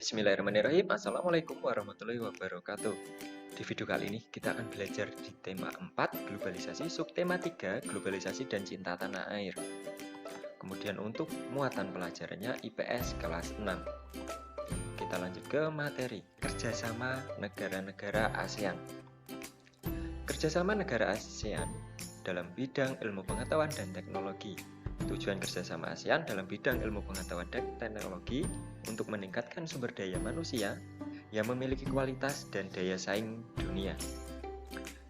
Bismillahirrahmanirrahim. Assalamualaikum warahmatullahi wabarakatuh. Di video kali ini kita akan belajar di tema 4 globalisasi, subtema 3 globalisasi dan cinta tanah air. Kemudian untuk muatan pelajarannya IPS kelas 6. Kita lanjut ke materi kerjasama negara-negara ASEAN. Kerjasama negara ASEAN dalam bidang ilmu pengetahuan dan teknologi. Tujuan kerjasama ASEAN dalam bidang ilmu pengetahuan dan teknologi untuk meningkatkan sumber daya manusia yang memiliki kualitas dan daya saing dunia.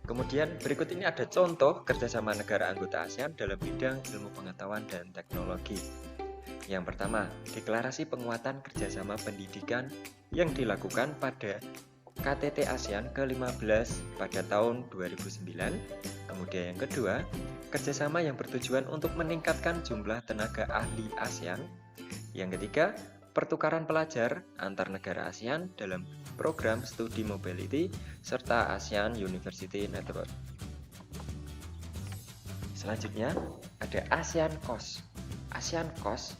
Kemudian berikut ini ada contoh kerjasama negara anggota ASEAN dalam bidang ilmu pengetahuan dan teknologi. Yang pertama, deklarasi penguatan kerjasama pendidikan yang dilakukan pada KTT ASEAN ke-15 pada tahun 2009. Kemudian yang kedua, kerjasama yang bertujuan untuk meningkatkan jumlah tenaga ahli ASEAN. Yang ketiga, pertukaran pelajar antar negara ASEAN dalam program studi mobility serta ASEAN University Network. Selanjutnya, ada ASEAN COS. ASEAN COS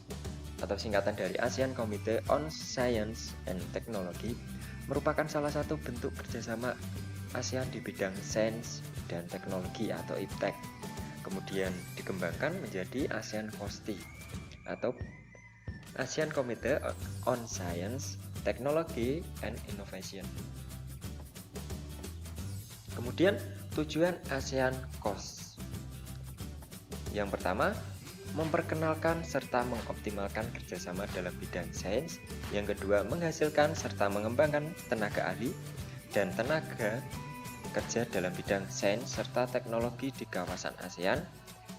atau singkatan dari ASEAN Committee on Science and Technology merupakan salah satu bentuk kerjasama ASEAN di bidang sains dan teknologi atau IPTEK. Kemudian dikembangkan menjadi ASEAN COSTI atau ASEAN Committee on Science, Technology, and Innovation. Kemudian tujuan ASEAN COS. Yang pertama, memperkenalkan serta mengoptimalkan kerjasama dalam bidang sains. Yang kedua, menghasilkan serta mengembangkan tenaga ahli dan tenaga kerja dalam bidang sains serta teknologi di kawasan ASEAN.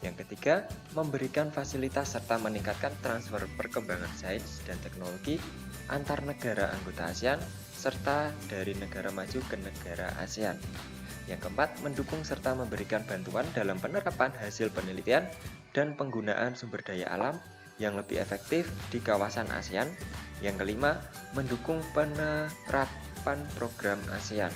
Yang ketiga, memberikan fasilitas serta meningkatkan transfer perkembangan sains dan teknologi antar negara anggota ASEAN serta dari negara maju ke negara ASEAN. Yang keempat, mendukung serta memberikan bantuan dalam penerapan hasil penelitian dan penggunaan sumber daya alam yang lebih efektif di kawasan ASEAN. Yang kelima, mendukung penerapan program ASEAN.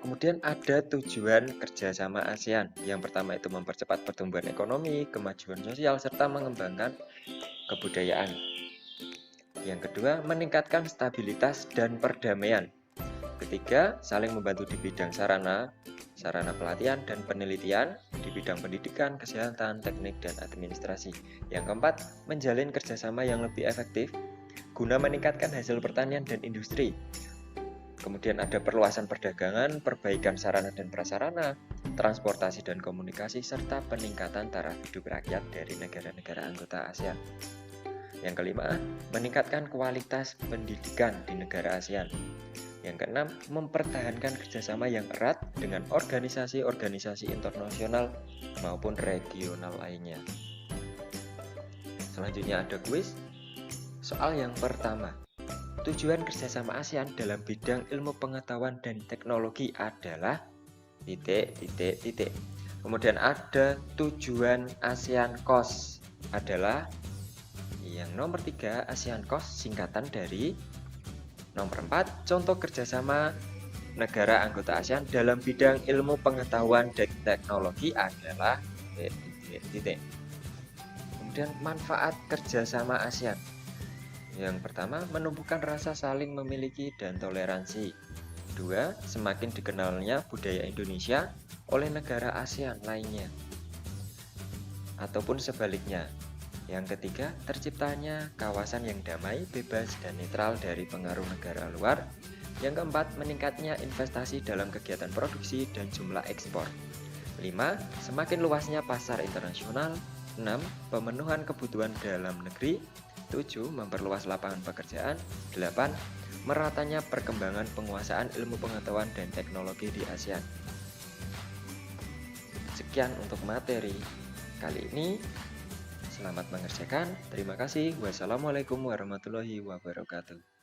Kemudian ada tujuan kerjasama ASEAN. Yang pertama itu mempercepat pertumbuhan ekonomi, kemajuan sosial, serta mengembangkan kebudayaan. Yang kedua, meningkatkan stabilitas dan perdamaian. Ketiga, saling membantu di bidang sarana pelatihan dan penelitian, di bidang pendidikan, kesehatan, teknik, dan administrasi. Yang keempat, menjalin kerjasama yang lebih efektif guna meningkatkan hasil pertanian dan industri. Kemudian ada perluasan perdagangan, perbaikan sarana dan prasarana, transportasi dan komunikasi, serta peningkatan taraf hidup rakyat dari negara-negara anggota ASEAN. Yang kelima, meningkatkan kualitas pendidikan di negara ASEAN. Yang keenam, mempertahankan kerjasama yang erat dengan organisasi-organisasi internasional maupun regional lainnya. Selanjutnya ada kuis. Soal yang pertama, tujuan kerjasama ASEAN dalam bidang ilmu pengetahuan dan teknologi adalah titik. Kemudian ada tujuan ASEAN COS adalah yang nomor 3, ASEAN COS singkatan dari nomor 4, contoh kerjasama negara anggota ASEAN dalam bidang ilmu pengetahuan dan teknologi adalah titik. Kemudian manfaat kerjasama ASEAN. Yang pertama, menumbuhkan rasa saling memiliki dan toleransi. 2, semakin dikenalnya budaya Indonesia oleh negara ASEAN lainnya. Ataupun sebaliknya. Yang ketiga, terciptanya kawasan yang damai, bebas, dan netral dari pengaruh negara luar. Yang keempat, meningkatnya investasi dalam kegiatan produksi dan jumlah ekspor. 5, semakin luasnya pasar internasional. 6, pemenuhan kebutuhan dalam negeri. 7, memperluas lapangan pekerjaan. 8, meratanya perkembangan penguasaan ilmu pengetahuan dan teknologi di ASEAN. Sekian untuk materi kali ini. Selamat mengerjakan. Terima kasih. Wassalamualaikum warahmatullahi wabarakatuh.